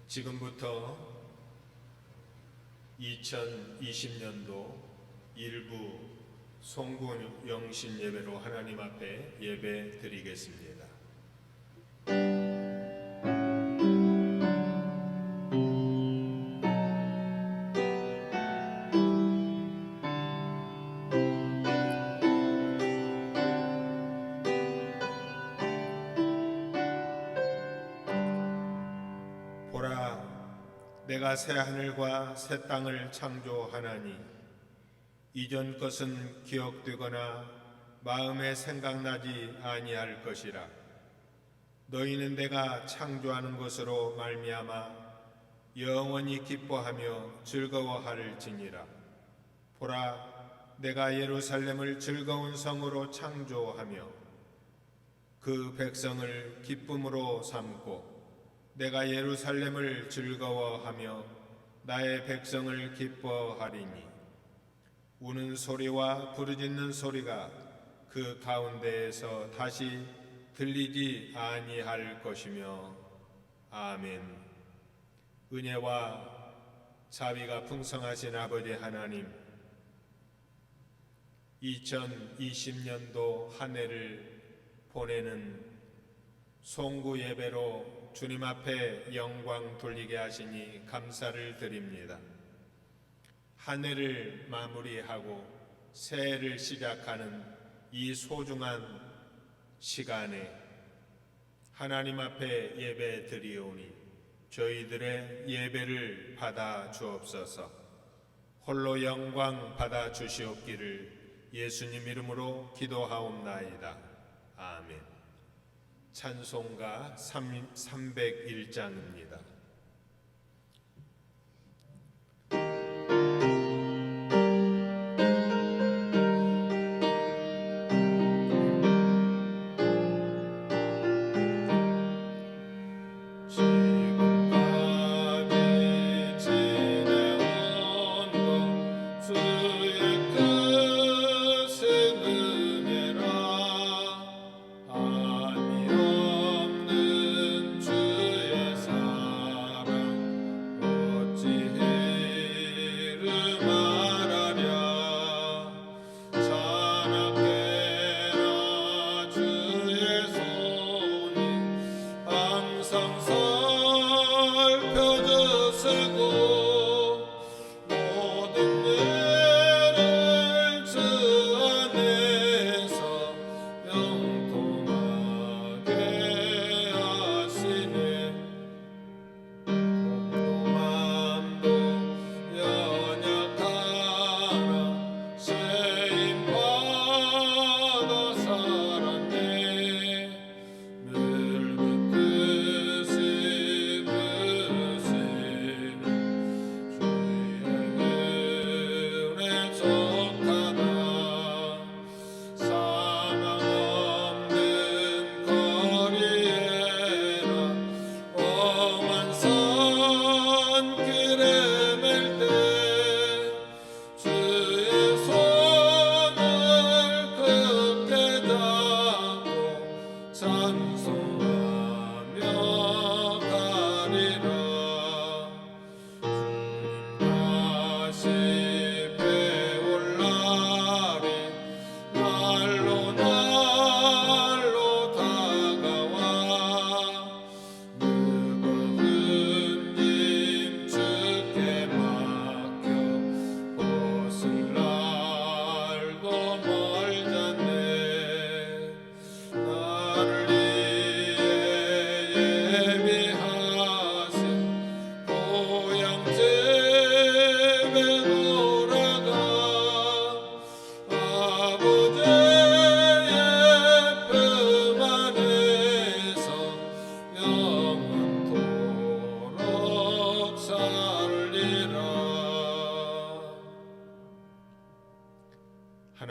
지금부터 2020년도 일부 송구 영신 예배로 하나님 앞에 예배 드리겠습니다. 보라, 내가 새 하늘과 새 땅을 창조하나니 이전 것은 기억되거나 마음에 생각나지 아니할 것이라. 너희는 내가 창조하는 것으로 말미암아 영원히 기뻐하며 즐거워할지니라. 보라, 내가 예루살렘을 즐거운 성으로 창조하며 그 백성을 기쁨으로 삼고 내가 예루살렘을 즐거워하며 나의 백성을 기뻐하리니 우는 소리와 부르짖는 소리가 그 가운데에서 다시 들리지 아니할 것이며. 아멘. 은혜와 자비가 풍성하신 아버지 하나님, 2020년도 한 해를 보내는 송구 예배로 주님 앞에 영광 돌리게 하시니 감사를 드립니다. 한 해를 마무리하고 새해를 시작하는 이 소중한 시간에 하나님 앞에 예배 드리오니 저희들의 예배를 받아 주옵소서. 홀로 영광 받아 주시옵기를 예수님 이름으로 기도하옵나이다. 아멘. 찬송가 301장입니다.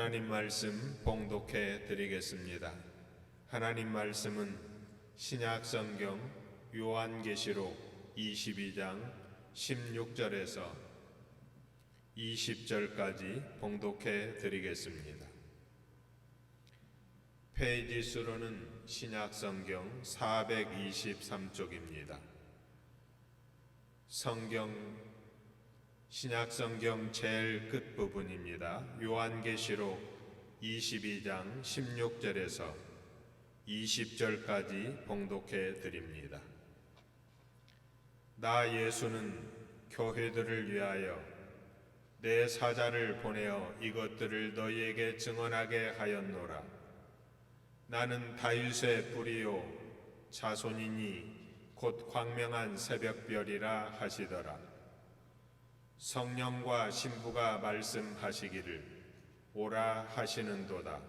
하나님 말씀 봉독해 드리겠습니다. 하나님 말씀은 신약성경 요한계시록 22장 16절에서 20절까지 봉독해 드리겠습니다. 페이지 수로는 신약성경 423쪽입니다. 성경 신약성경 제일 끝부분입니다. 요한계시록 22장 16절에서 20절까지 봉독해 드립니다. 나 예수는 교회들을 위하여 내 사자를 보내어 이것들을 너희에게 증언하게 하였노라. 나는 다윗의 뿌리요 자손이니 곧 광명한 새벽별이라 하시더라. 성령과 신부가 말씀하시기를 오라 하시는도다.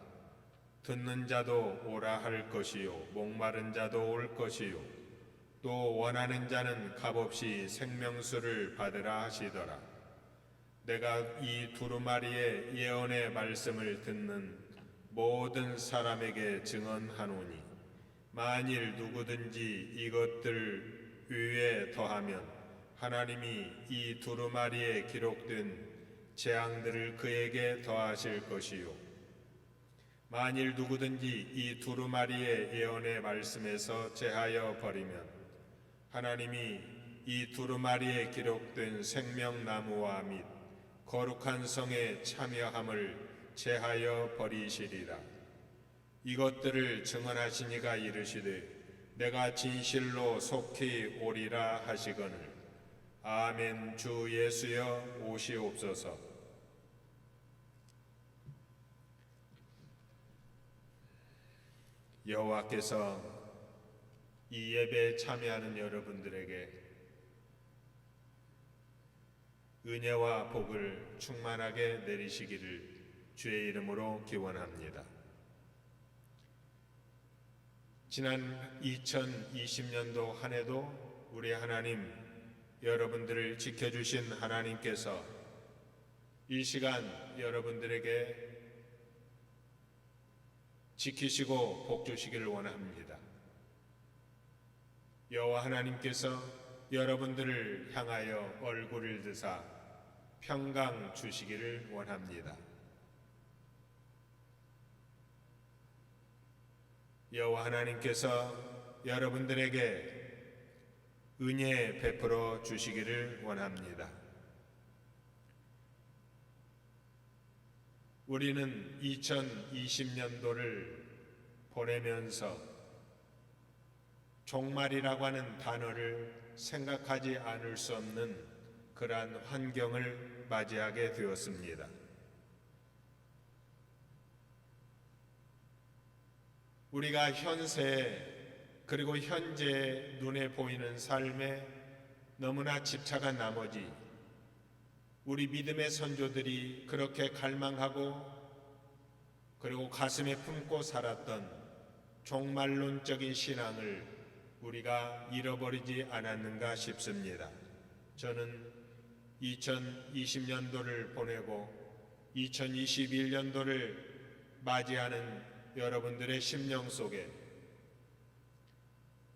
듣는 자도 오라 할 것이요 목마른 자도 올 것이요 또 원하는 자는 값없이 생명수를 받으라 하시더라. 내가 이 두루마리의 예언의 말씀을 듣는 모든 사람에게 증언하노니 만일 누구든지 이것들 위에 더하면 하나님이 이 두루마리에 기록된 재앙들을 그에게 더하실 것이요 만일 누구든지 이 두루마리의 예언의 말씀에서 제하여 버리면 하나님이 이 두루마리에 기록된 생명나무와 및 거룩한 성에 참여함을 제하여 버리시리라. 이것들을 증언하시니가 이르시되 내가 진실로 속히 오리라 하시거늘 아멘. 주 예수여 오시옵소서. 여호와께서 이 예배에 참여하는 여러분들에게 은혜와 복을 충만하게 내리시기를 주의 이름으로 기원합니다. 지난 2020년도 한 해도 우리 하나님, 여러분들을 지켜주신 하나님께서 이 시간 여러분들에게 지키시고 복주시기를 원합니다. 여호와 하나님께서 여러분들을 향하여 얼굴을 드사 평강 주시기를 원합니다. 여호와 하나님께서 여러분들에게 은혜 베풀어 주시기를 원합니다. 우리는 2020년도를 보내면서 종말이라고 하는 단어를 생각하지 않을 수 없는 그러한 환경을 맞이하게 되었습니다. 우리가 현세 그리고 현재 눈에 보이는 삶에 너무나 집착한 나머지 우리 믿음의 선조들이 그렇게 갈망하고 그리고 가슴에 품고 살았던 종말론적인 신앙을 우리가 잃어버리지 않았는가 싶습니다. 저는 2020년도를 보내고 2021년도를 맞이하는 여러분들의 심령 속에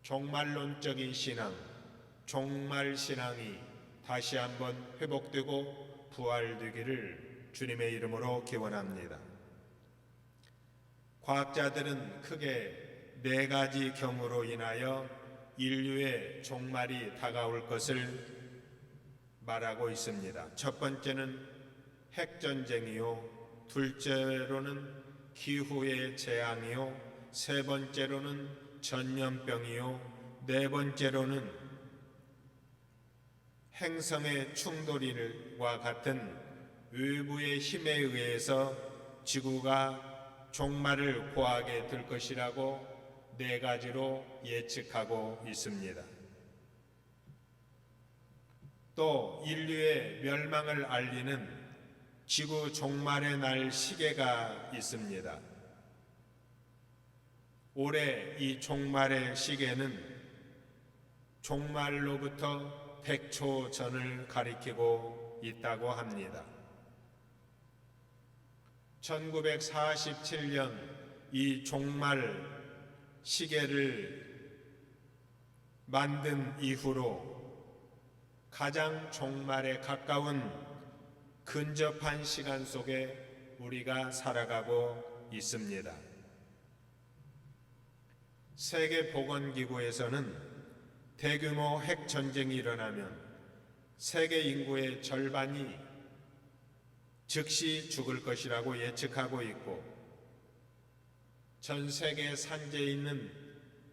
종말론적인 신앙, 종말 신앙이 다시 한번 회복되고 부활되기를 주님의 이름으로 기원합니다. 과학자들은 크게 4가지 경우로 인하여 인류의 종말이 다가올 것을 말하고 있습니다. 첫 번째는 핵전쟁이요, 둘째로는 기후의 재앙이요, 세 번째로는 전염병이요, 네 번째로는 행성의 충돌과 같은 외부의 힘에 의해서 지구가 종말을 고하게 될 것이라고 4가지로 예측하고 있습니다. 또 인류의 멸망을 알리는 지구 종말의 날 시계가 있습니다. 올해 이 종말의 시계는 종말로부터 100초 전을 가리키고 있다고 합니다. 1947년 이 종말 시계를 만든 이후로 가장 종말에 가까운 근접한 시간 속에 우리가 살아가고 있습니다. 세계보건기구에서는 대규모 핵전쟁이 일어나면 세계 인구의 절반이 즉시 죽을 것이라고 예측하고 있고, 전 세계 산지에 있는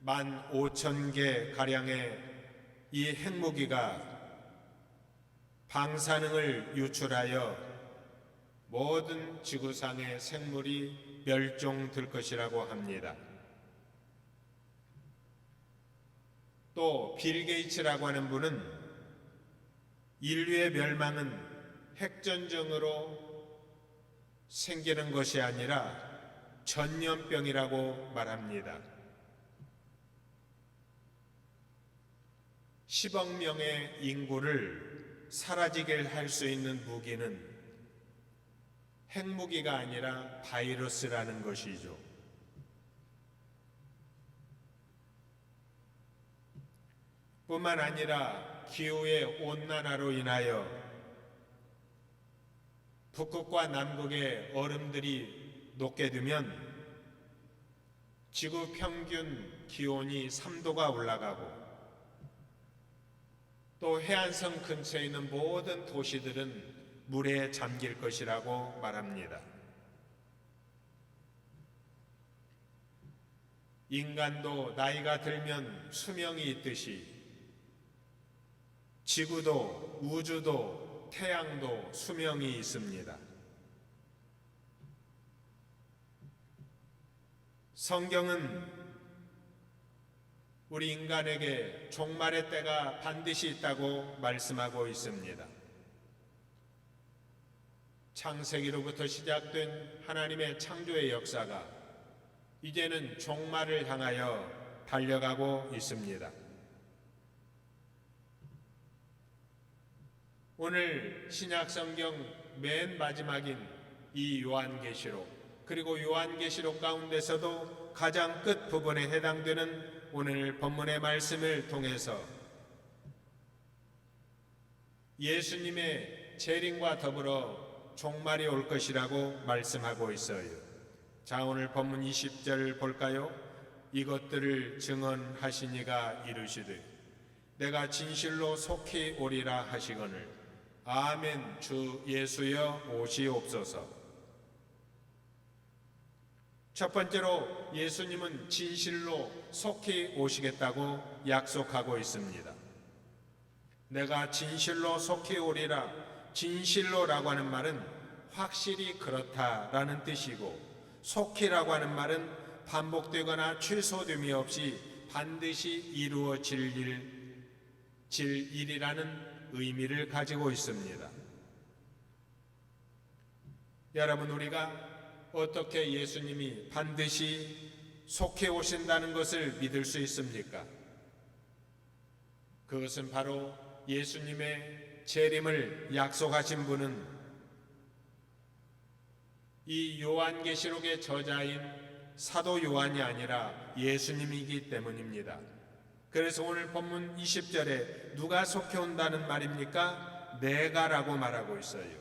15,000개 가량의 이 핵무기가 방사능을 유출하여 모든 지구상의 생물이 멸종될 것이라고 합니다. 또 빌 게이츠라고 하는 분은 인류의 멸망은 핵전쟁으로 생기는 것이 아니라 전염병이라고 말합니다. 10억 명의 인구를 사라지게 할 수 있는 무기는 핵무기가 아니라 바이러스라는 것이죠. 뿐만 아니라 기후의 온난화로 인하여 북극과 남극의 얼음들이 녹게 되면 지구 평균 기온이 3도가 올라가고, 또 해안선 근처에 있는 모든 도시들은 물에 잠길 것이라고 말합니다. 인간도 나이가 들면 수명이 있듯이 지구도 우주도 태양도 수명이 있습니다. 성경은 우리 인간에게 종말의 때가 반드시 있다고 말씀하고 있습니다. 창세기로부터 시작된 하나님의 창조의 역사가 이제는 종말을 향하여 달려가고 있습니다. 오늘 신약성경 맨 마지막인 이 요한계시록, 그리고 요한계시록 가운데서도 가장 끝 부분에 해당되는 오늘 본문의 말씀을 통해서 예수님의 재림과 더불어 종말이 올 것이라고 말씀하고 있어요. 자, 오늘 본문 20절 볼까요? 이것들을 증언하시니가 이르시되 내가 진실로 속히 오리라 하시거늘 아멘. 주 예수여 오시옵소서. 첫 번째로 예수님은 진실로 속히 오시겠다고 약속하고 있습니다. 내가 진실로 속히 오리라. 진실로라고 하는 말은 확실히 그렇다라는 뜻이고, 속히라고 하는 말은 반복되거나 취소됨이 없이 반드시 이루어질 일이라는 의미를 가지고 있습니다. 여러분, 우리가 어떻게 예수님이 반드시 속히 오신다는 것을 믿을 수 있습니까? 그것은 바로 예수님의 재림을 약속하신 분은 이 요한계시록의 저자인 사도 요한이 아니라 예수님이기 때문입니다. 그래서 오늘 본문 20절에 누가 속히 온다는 말입니까? 내가라고 말하고 있어요.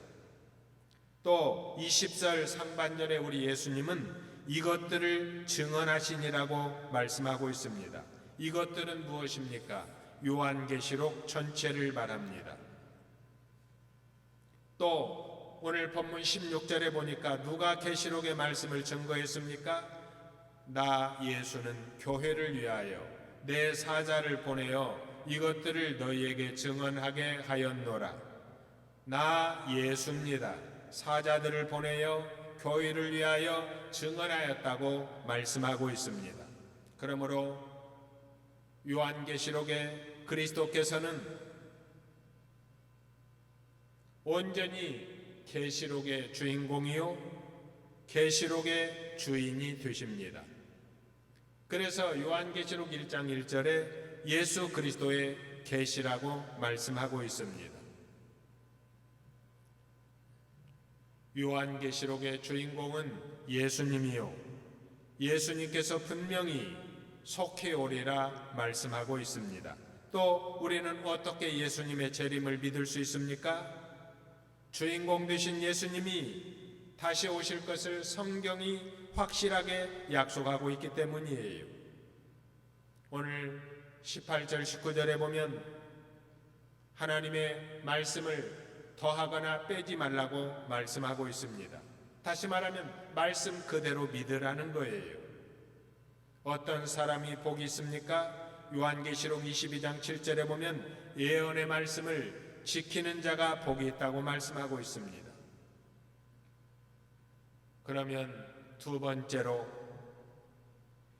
또 20절 상반절에 우리 예수님은 이것들을 증언하시니라고 말씀하고 있습니다. 이것들은 무엇입니까? 요한계시록 전체를 말합니다. 또 오늘 본문 16절에 보니까 누가 계시록의 말씀을 증거했습니까? 나 예수는 교회를 위하여 내 사자를 보내어 이것들을 너희에게 증언하게 하였노라. 나 예수입니다. 사자들을 보내어 교회를 위하여 증언하였다고 말씀하고 있습니다. 그러므로 요한계시록에 그리스도께서는 온전히 계시록의 주인공이요 계시록의 주인이 되십니다. 그래서 요한계시록 1장 1절에 예수 그리스도의 계시라고 말씀하고 있습니다. 요한계시록의 주인공은 예수님이요 예수님께서 분명히 속히 오리라 말씀하고 있습니다. 또 우리는 어떻게 예수님의 재림을 믿을 수 있습니까? 주인공 되신 예수님이 다시 오실 것을 성경이 확실하게 약속하고 있기 때문이에요. 오늘 18절 19절에 보면 하나님의 말씀을 더하거나 빼지 말라고 말씀하고 있습니다. 다시 말하면 말씀 그대로 믿으라는 거예요. 어떤 사람이 복이 있습니까? 요한계시록 22장 7절에 보면 예언의 말씀을 지키는 자가 복이 있다고 말씀하고 있습니다. 그러면 두 번째로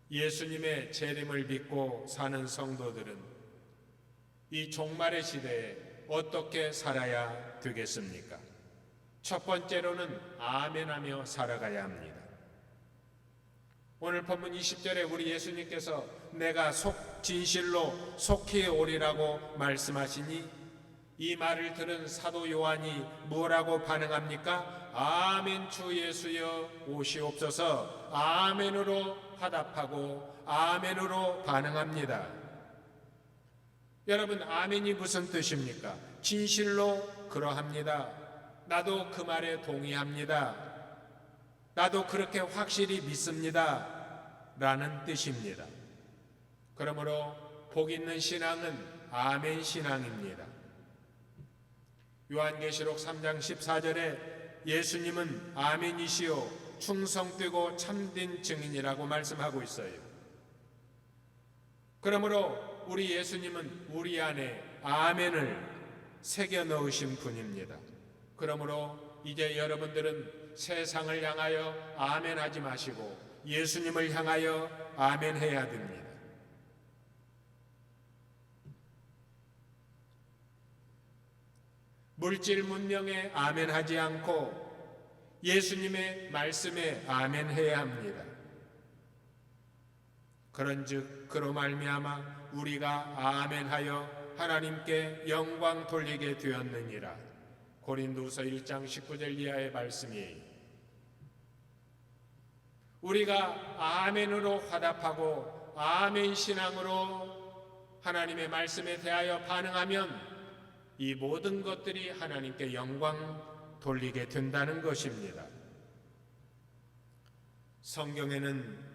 예수님의 재림을 믿고 사는 성도들은 이 종말의 시대에 어떻게 살아야 되겠습니까? 첫 번째로는 아멘하며 살아가야 합니다. 오늘 본문 20절에 우리 예수님께서 내가 진실로 속히 오리라고 말씀하시니 이 말을 들은 사도 요한이 뭐라고 반응합니까? 아멘 주 예수여 오시옵소서 아멘으로 화답하고 아멘으로 반응합니다. 여러분, 아멘이 무슨 뜻입니까? 진실로 그러합니다. 나도 그 말에 동의합니다. 나도 그렇게 확실히 믿습니다. 라는 뜻입니다. 그러므로 복 있는 신앙은 아멘 신앙입니다. 요한계시록 3장 14절에 예수님은 아멘이시오 충성되고 참된 증인이라고 말씀하고 있어요. 그러므로 우리 예수님은 우리 안에 아멘을 새겨 넣으신 분입니다. 그러므로 이제 여러분들은 세상을 향하여 아멘하지 마시고 예수님을 향하여 아멘해야 됩니다. 물질 문명에 아멘하지 않고 예수님의 말씀에 아멘해야 합니다. 그런즉 그로 말미암아 우리가 아멘하여 하나님께 영광 돌리게 되었느니라. 고린도서 1장 19절 이하의 말씀이에요. 우리가 아멘으로 화답하고 아멘 신앙으로 하나님의 말씀에 대하여 반응하면 이 모든 것들이 하나님께 영광 돌리게 된다는 것입니다. 성경에는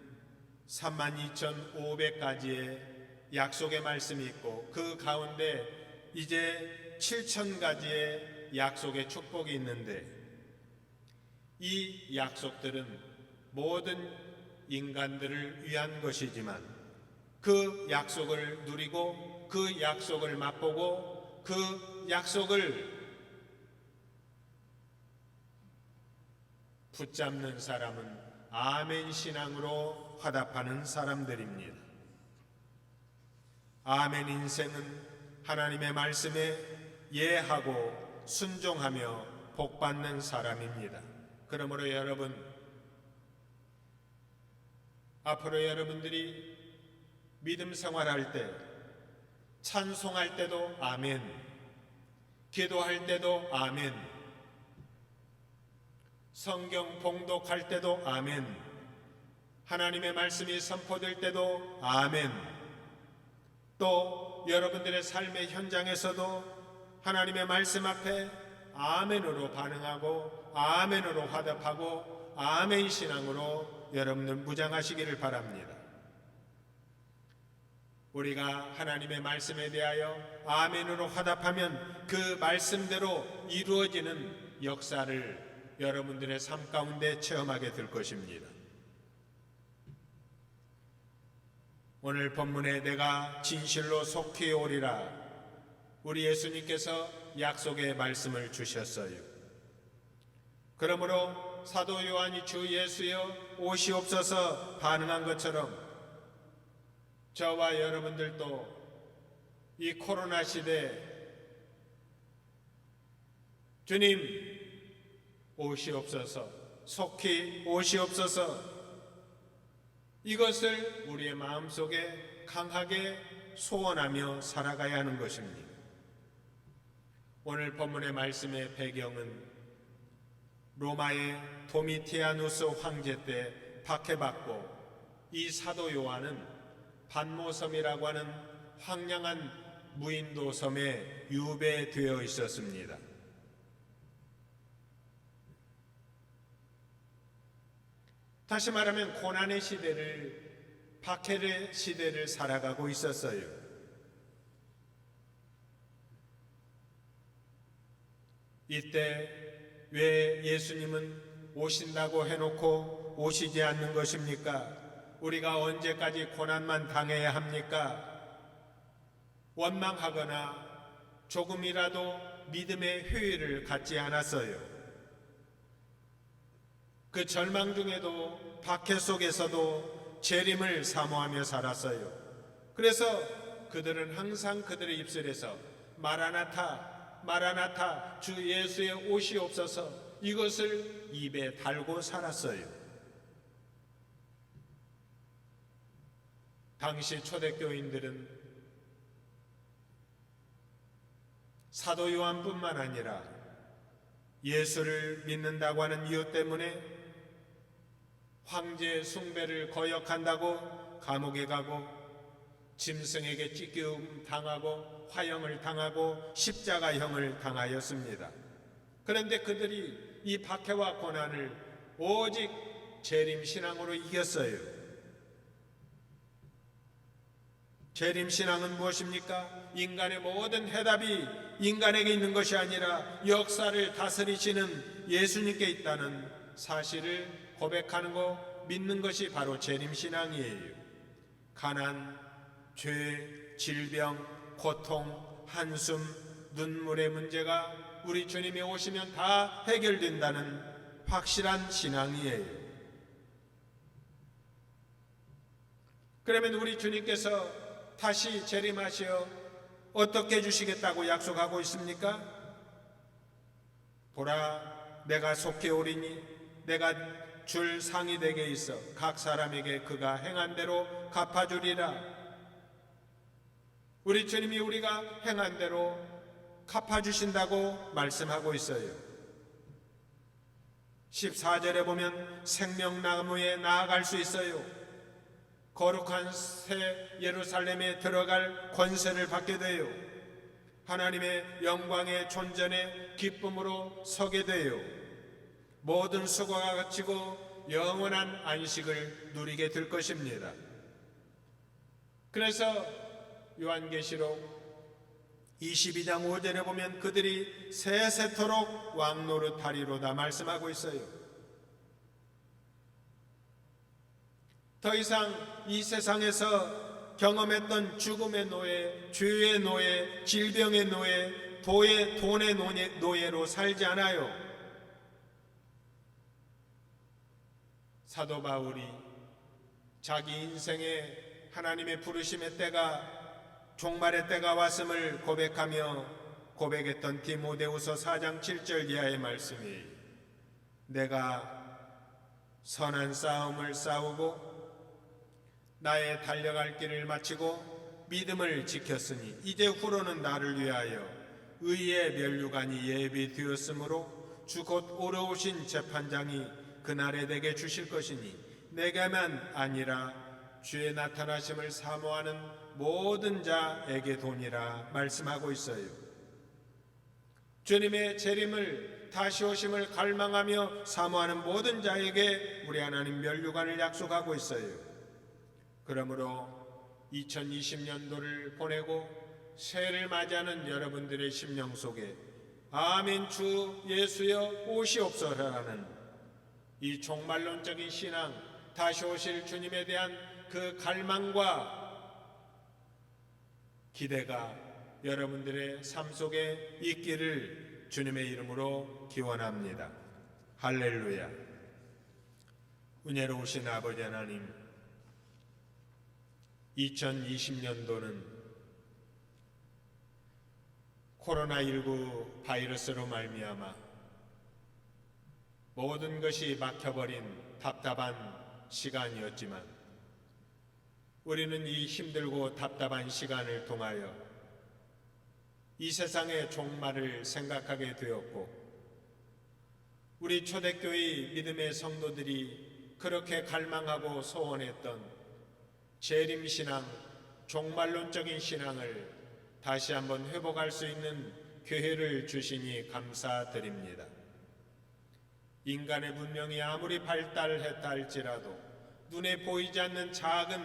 32,500가지의 약속의 말씀이 있고 그 가운데 이제 7,000가지의 약속의 축복이 있는데 이 약속들은 모든 인간들을 위한 것이지만 그 약속을 누리고 그 약속을 맛보고 그 약속을 붙잡는 사람은 아멘 신앙으로 화답하는 사람들입니다. 아멘 인생은 하나님의 말씀에 예하고 순종하며 복받는 사람입니다. 그러므로 여러분, 앞으로 여러분들이 믿음 생활할 때, 찬송할 때도 아멘, 기도할 때도 아멘, 성경 봉독할 때도 아멘, 하나님의 말씀이 선포될 때도 아멘, 또 여러분들의 삶의 현장에서도 하나님의 말씀 앞에 아멘으로 반응하고 아멘으로 화답하고 아멘 신앙으로 여러분들 무장하시기를 바랍니다. 우리가 하나님의 말씀에 대하여 아멘으로 화답하면 그 말씀대로 이루어지는 역사를 여러분들의 삶 가운데 체험하게 될 것입니다. 오늘 본문에 내가 진실로 속히 오리라, 우리 예수님께서 약속의 말씀을 주셨어요. 그러므로 사도 요한이 주 예수여 오시옵소서 반응한 것처럼 저와 여러분들도 이 코로나 시대 주님 오시옵소서, 속히 오시옵소서, 이것을 우리의 마음속에 강하게 소원하며 살아가야 하는 것입니다. 오늘 본문의 말씀의 배경은 로마의 도미티아누스 황제 때 박해받고 이 사도 요한은 반모섬이라고 하는 황량한 무인도 섬에 유배되어 있었습니다. 다시 말하면 고난의 시대를, 박해의 시대를 살아가고 있었어요. 이때 왜 예수님은 오신다고 해놓고 오시지 않는 것입니까? 우리가 언제까지 고난만 당해야 합니까? 원망하거나 조금이라도 믿음의 효율을 갖지 않았어요. 그 절망 중에도 박해 속에서도 재림을 사모하며 살았어요. 그래서 그들은 항상 그들의 입술에서 마라나타, 마라나타, 주 예수의 오시옵소서 이것을 입에 달고 살았어요. 당시 초대교인들은 사도 요한뿐만 아니라 예수를 믿는다고 하는 이유 때문에 황제 숭배를 거역한다고 감옥에 가고 짐승에게 찢기움 당하고 화형을 당하고 십자가형을 당하였습니다. 그런데 그들이 이 박해와 고난을 오직 재림신앙으로 이겼어요. 재림신앙은 무엇입니까? 인간의 모든 해답이 인간에게 있는 것이 아니라 역사를 다스리시는 예수님께 있다는 사실을 고백하는 거, 믿는 것이 바로 재림신앙이에요. 가난, 죄, 질병, 고통, 한숨, 눈물의 문제가 우리 주님이 오시면 다 해결된다는 확실한 신앙이에요. 그러면 우리 주님께서 다시 재림하시어 어떻게 해주시겠다고 약속하고 있습니까? 보라, 내가 속히 오리니 내가 줄 상이 되게 있어 각 사람에게 그가 행한 대로 갚아주리라. 우리 주님이 우리가 행한 대로 갚아주신다고 말씀하고 있어요. 14절에 보면 생명나무에 나아갈 수 있어요. 거룩한 새 예루살렘에 들어갈 권세를 받게 돼요. 하나님의 영광의 존전에 기쁨으로 서게 돼요. 모든 수고가 그치고 영원한 안식을 누리게 될 것입니다. 그래서 요한계시록 22장 5절에 보면 그들이 세세토록 왕노릇하리로다 말씀하고 있어요. 더 이상 이 세상에서 경험했던 죽음의 노예, 죄의 노예, 질병의 노예, 돈의 노예로 살지 않아요. 사도 바울이 자기 인생에 하나님의 부르심의 때가, 종말의 때가 왔음을 고백하며 고백했던 디모데후서 4장 7절 이하의 말씀이, 내가 선한 싸움을 싸우고 나의 달려갈 길을 마치고 믿음을 지켰으니 이제 후로는 나를 위하여 의의 면류관이 예비되었으므로 주 곧 오러오신 재판장이 그날에 내게 주실 것이니 내게만 아니라 주의 나타나심을 사모하는 모든 자에게 도니라 말씀하고 있어요. 주님의 재림을, 다시 오심을 갈망하며 사모하는 모든 자에게 우리 하나님 면류관을 약속하고 있어요. 그러므로 2020년도를 보내고 새해를 맞이하는 여러분들의 심령 속에 아멘 주 예수여 오시옵소서라는 이 종말론적인 신앙, 다시 오실 주님에 대한 그 갈망과 기대가 여러분들의 삶 속에 있기를 주님의 이름으로 기원합니다. 할렐루야. 은혜로우신 아버지 하나님, 2020년도는 코로나19 바이러스로 말미암아 모든 것이 막혀버린 답답한 시간이었지만 우리는 이 힘들고 답답한 시간을 통하여 이 세상의 종말을 생각하게 되었고, 우리 초대교회 믿음의 성도들이 그렇게 갈망하고 소원했던 재림신앙, 종말론적인 신앙을 다시 한번 회복할 수 있는 교회를 주시니 감사드립니다. 인간의 문명이 아무리 발달했다 할지라도 눈에 보이지 않는 작은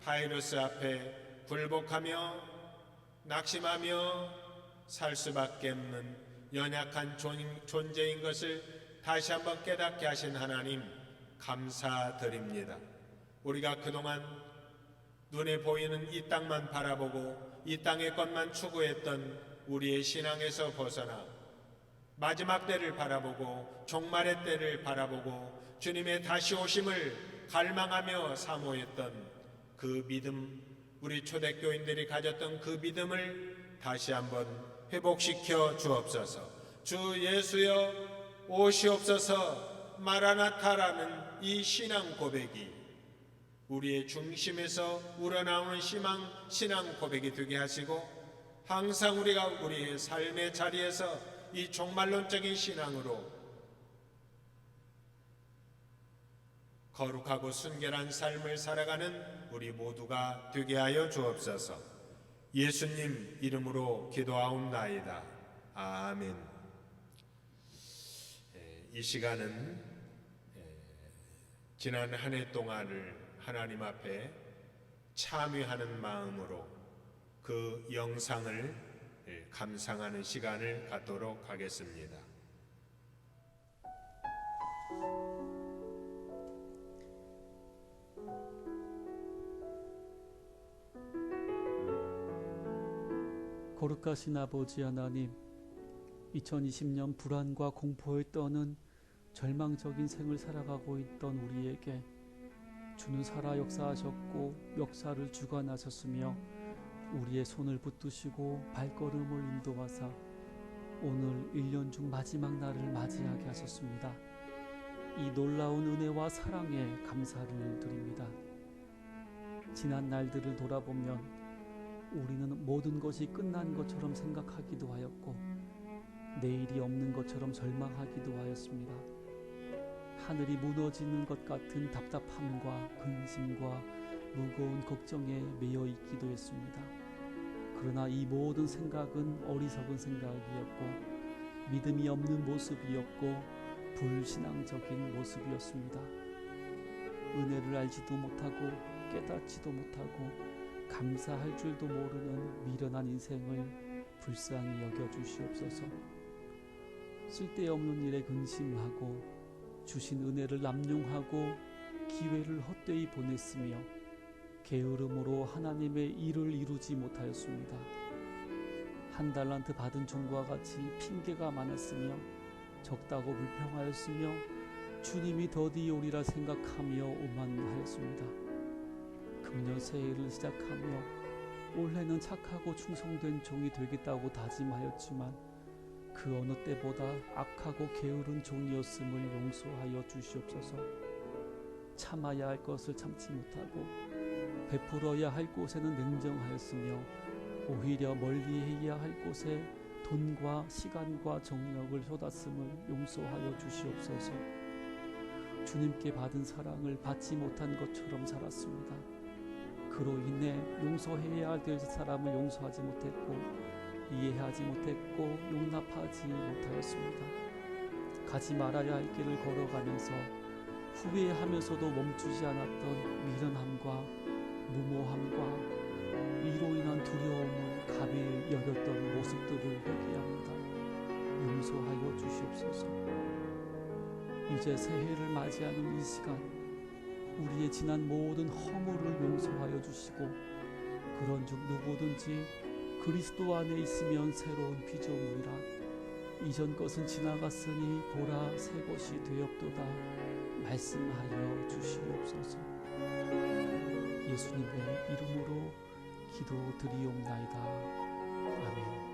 바이러스 앞에 굴복하며 낙심하며 살 수밖에 없는 연약한 존재인 것을 다시 한번 깨닫게 하신 하나님 감사드립니다. 우리가 그동안 눈에 보이는 이 땅만 바라보고 이 땅의 것만 추구했던 우리의 신앙에서 벗어나 마지막 때를 바라보고 종말의 때를 바라보고 주님의 다시 오심을 갈망하며 사모했던 그 믿음, 우리 초대교인들이 가졌던 그 믿음을 다시 한번 회복시켜 주옵소서. 주 예수여 오시옵소서 마라나타라는 이 신앙 고백이 우리의 중심에서 우러나오는 신앙 고백이 되게 하시고 항상 우리가 우리의 삶의 자리에서 이 종말론적인 신앙으로 거룩하고 순결한 삶을 살아가는 우리 모두가 되게 하여 주옵소서. 예수님 이름으로 기도하옵나이다. 아멘. 이 시간은 지난 한 해 동안을 하나님 앞에 참여하는 마음으로 그 영상을 감상하는 시간을 갖도록 하겠습니다. 거룩하신 아버지 하나님, 2020년 불안과 공포에 떠는 절망적인 생을 살아가고 있던 우리에게 주는 살아 역사하셨고 역사를 주관하셨으며 우리의 손을 붙드시고 발걸음을 인도하사 오늘 1년 중 마지막 날을 맞이하게 하셨습니다. 이 놀라운 은혜와 사랑에 감사를 드립니다. 지난 날들을 돌아보면 우리는 모든 것이 끝난 것처럼 생각하기도 하였고 내일이 없는 것처럼 절망하기도 하였습니다. 하늘이 무너지는 것 같은 답답함과 근심과 무거운 걱정에 매여 있기도 했습니다. 그러나 이 모든 생각은 어리석은 생각이었고 믿음이 없는 모습이었고 불신앙적인 모습이었습니다. 은혜를 알지도 못하고 깨닫지도 못하고 감사할 줄도 모르는 미련한 인생을 불쌍히 여겨주시옵소서. 쓸데없는 일에 근심하고 주신 은혜를 남용하고 기회를 헛되이 보냈으며 게으름으로 하나님의 일을 이루지 못하였습니다. 한 달란트 받은 종과 같이 핑계가 많았으며 적다고 불평하였으며 주님이 더디 오리라 생각하며 오만하였습니다. 금년 새해를 시작하며 올해는 착하고 충성된 종이 되겠다고 다짐하였지만 그 어느 때보다 악하고 게으른 종이었음을 용서하여 주시옵소서. 참아야 할 것을 참지 못하고 베풀어야 할 곳에는 냉정하였으며 오히려 멀리해야 할 곳에 돈과 시간과 정력을 쏟았음을 용서하여 주시옵소서. 주님께 받은 사랑을 받지 못한 것처럼 살았습니다. 그로 인해 용서해야 될 사람을 용서하지 못했고 이해하지 못했고 용납하지 못하였습니다. 가지 말아야 할 길을 걸어가면서 후회하면서도 멈추지 않았던 미련함과 무모함과 이로 인한 두려움을 가벼이 여겼던 모습들을 회개합니다. 용서하여 주시옵소서. 이제 새해를 맞이하는 이 시간 우리의 지난 모든 허물을 용서하여 주시고 그런즉 누구든지 그리스도 안에 있으면 새로운 피조물이라 이전 것은 지나갔으니 보라 새 것이 되었도다 말씀하여 주시옵소서. 예수님의 이름으로 기도드리옵나이다. 아멘.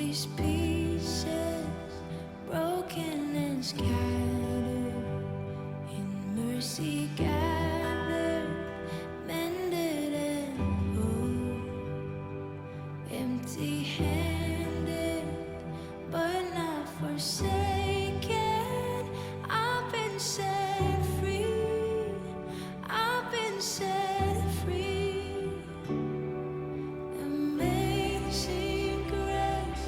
these pieces, broken and scattered, in mercy gathered, mended and whole, empty-handed, but not forsaken. I've been set free. I've been set free. Amazing grace,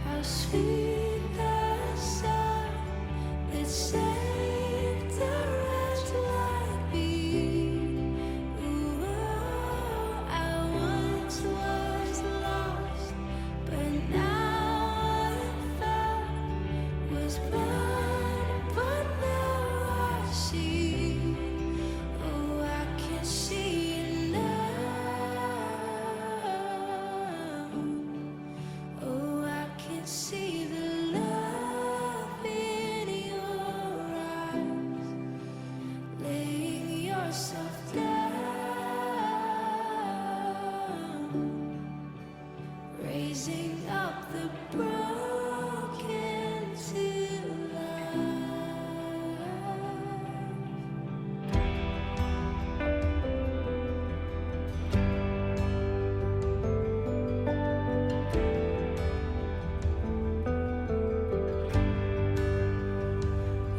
how sweet the sound that saved a wretch like me. Ooh, I once was lost, but now I'm found. Was blind, but now I see. Oh, I can see now. Oh, I can see the love in your eyes, laying yourself down, raising up the broken to life.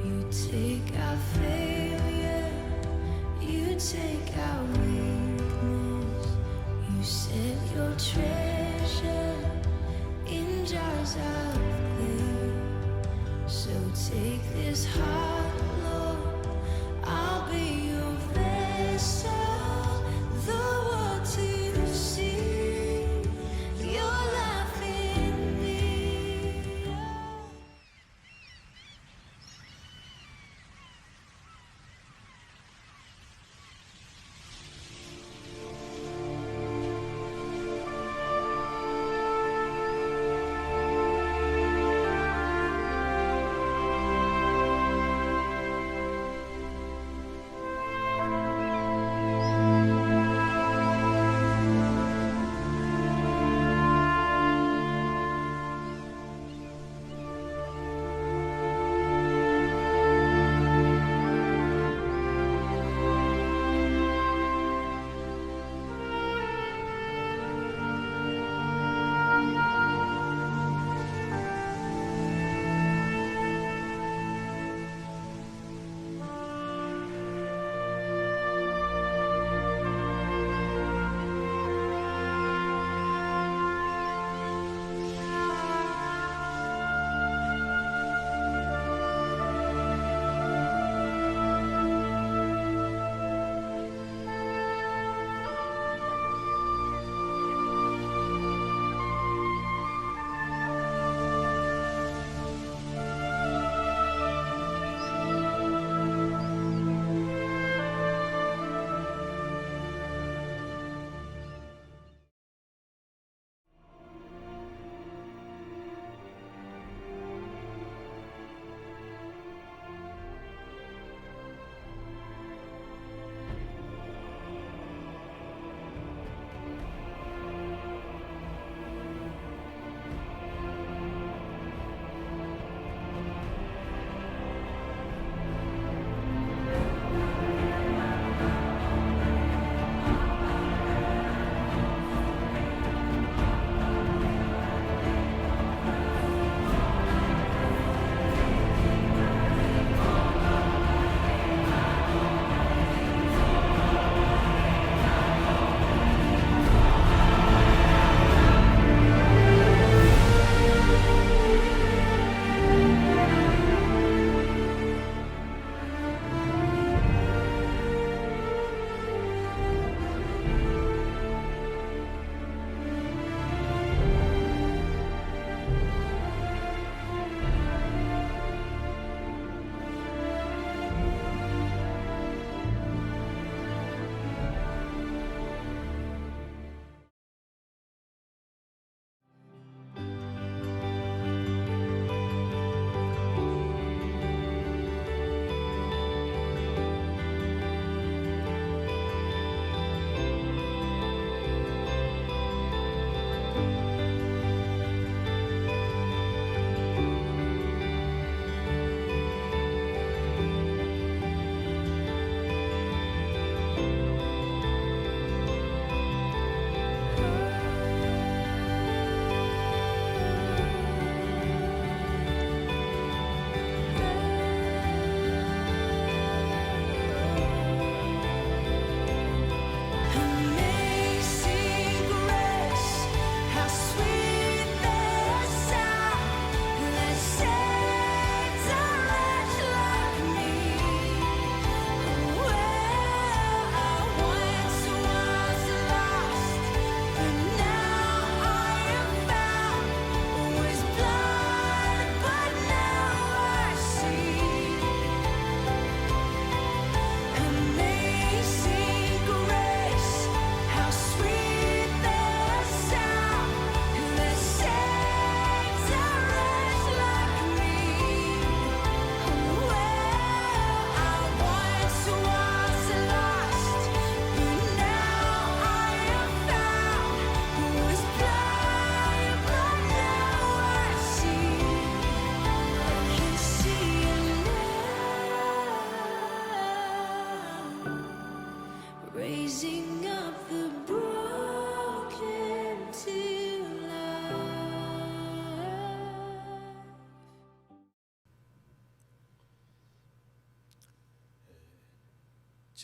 You take our failure, you take our weakness, you set your treasure in jars of clay. So take this heart, Lord, I'll be your vessel, the world to see your life in me.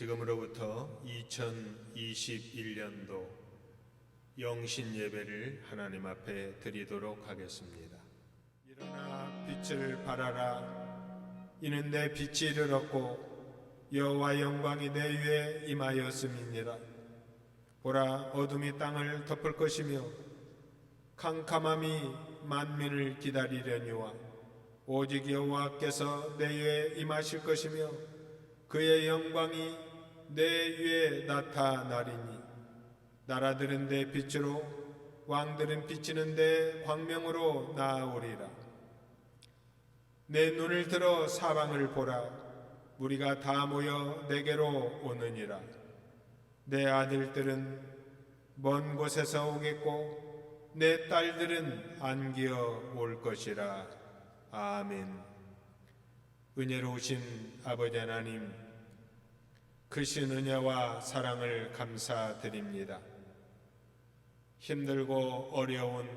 지금으로부터 2021년도 영신 예배를 하나님 앞에 드리도록 하겠습니다. 일어나 빛을 발하라. 이는 내 빛이 이르렀고 여호와 영광이 내 위에 임하였음이니라. 보라, 어둠이 땅을 덮을 것이며 캄캄함이 만민을 기다리려니와 오직 여호와께서 내 위에 임하실 것이며 그의 영광이 내 위에 나타나리니 나라들은 내 빛으로 왕들은 비치는 내 광명으로 나아오리라. 내 눈을 들어 사방을 보라. 무리가 다 모여 내게로 오느니라. 내 아들들은 먼 곳에서 오겠고 내 딸들은 안기어 올 것이라. 아멘. 은혜로우신 아버지 하나님, 크신 은혜와 사랑을 감사드립니다. 힘들고 어려운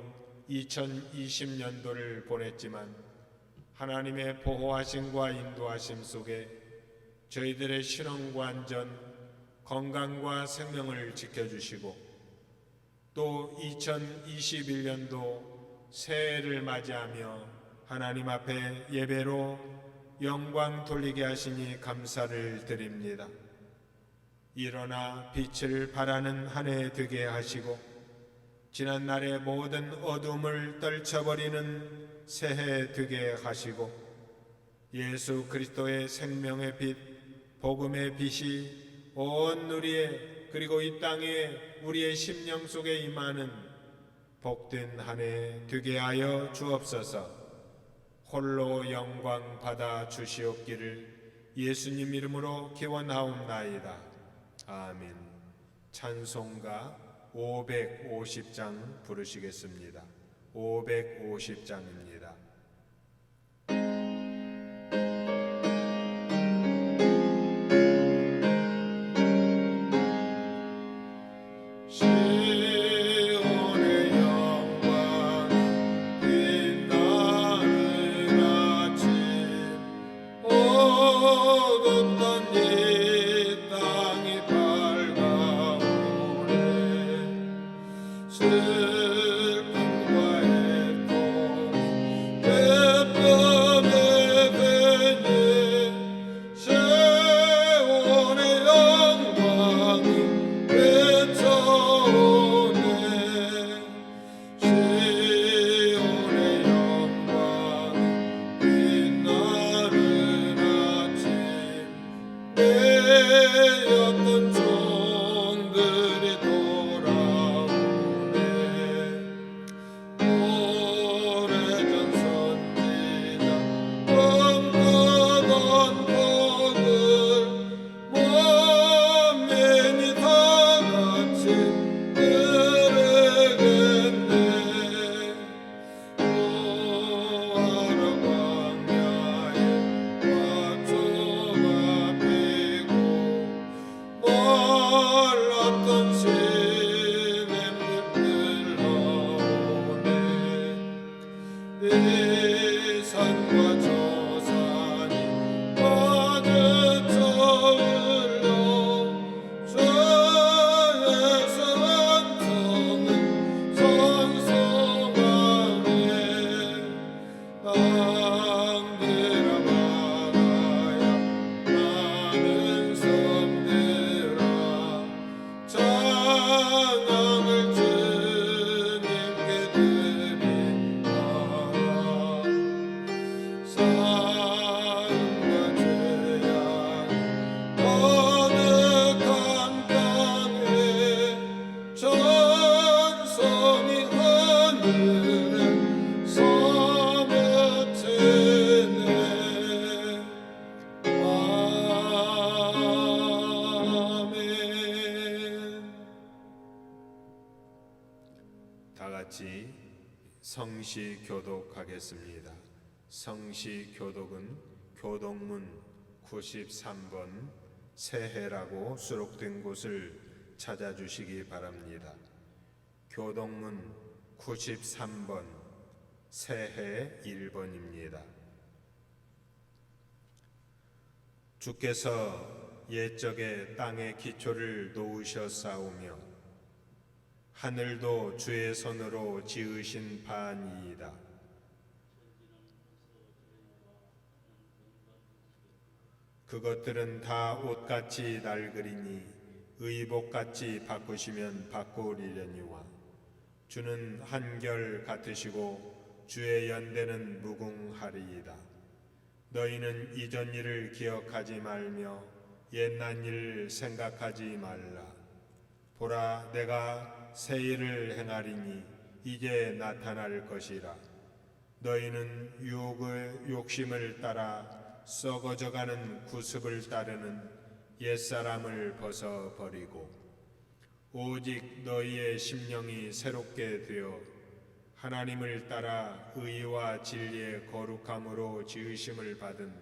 2020년도를 보냈지만 하나님의 보호하심과 인도하심 속에 저희들의 신원과 안전, 건강과 생명을 지켜주시고 또 2021년도 새해를 맞이하며 하나님 앞에 예배로 영광 돌리게 하시니 감사를 드립니다. 일어나 빛을 발하는 한 해 되게 하시고 지난날의 모든 어둠을 떨쳐버리는 새해 되게 하시고 예수 그리스도의 생명의 빛, 복음의 빛이 온 누리에 그리고 이 땅에 우리의 심령 속에 임하는 복된 한 해 되게 하여 주옵소서. 홀로 영광 받아 주시옵기를 예수님 이름으로 기원하옵나이다. 아멘. 찬송가 550장 부르시겠습니다. 550장입니다. 성시 교독하겠습니다. 성시 교독은 교독문 93번 새해라고 수록된 곳을 찾아주시기 바랍니다. 교독문 93번 새해 1번입니다. 주께서 옛적에 땅의 기초를 놓으셨사오며 하늘도 주의 손으로 지으신 바니이다. 그것들은 다 옷같이 낡으리니 의복같이 바꾸시면 바꾸리려니와 주는 한결 같으시고 주의 연대는 무궁하리이다. 너희는 이전 일을 기억하지 말며 옛날 일을 생각하지 말라. 보라, 내가 새 일을 행하리니 이제 나타날 것이라. 너희는 유혹의 욕심을 따라 썩어져가는 구습을 따르는 옛사람을 벗어버리고 오직 너희의 심령이 새롭게 되어 하나님을 따라 의와 진리의 거룩함으로 지으심을 받은